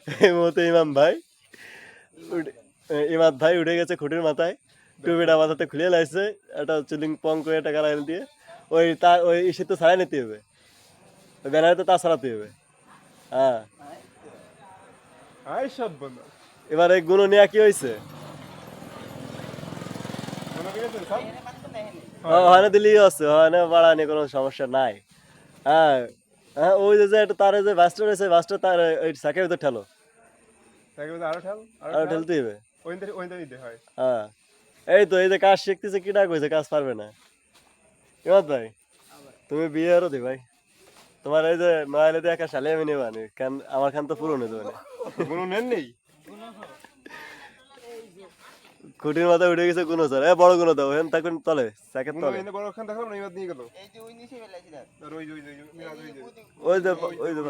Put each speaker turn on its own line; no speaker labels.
এই মুহূর্তে ইমাম ভাই উঠে গেছে খুঁটির মাথায়, টুপিটা মাথাতে খুলে লাগছে, একটা চুলিং পং করে একটা গালাগাল দিয়ে ওই ইসে তো ছাড়াই নিতে হবে, ওই ব্যানারে তো তা ছাড়াতে হবে। হ্যাঁ, এবার এই গুণ নিয়ে কি হয়েছে, ওখানে দিলেই আছে, ওখানে বাড়ানি কোনো সমস্যা নাই। হ্যাঁ হ্যাঁ, ওই যে একটা তার যে বাসটা রয়েছে, বাসটা তার ওই সাকের ভিতর ঠেলো, আরো ঠেলতে হবে। হ্যাঁ, এই তো এই যে কাজ শিখতেছে, কি ডাক হয়েছে, কাজ পারবে না। ইমাদ ভাই, তুমি বিয়ে আরো দি ভাই, তোমার এই যে নয়ালে দিয়ে একা শালে আমি নেবানি কেন, আমার খান তো পুরনো দেবে, খুঁটির মাথায় উঠে গেছে গুনো স্যার, এ বড় গুনো দাও, হেন থাকুন তলে সাকের তলে, ওই যে ওই যে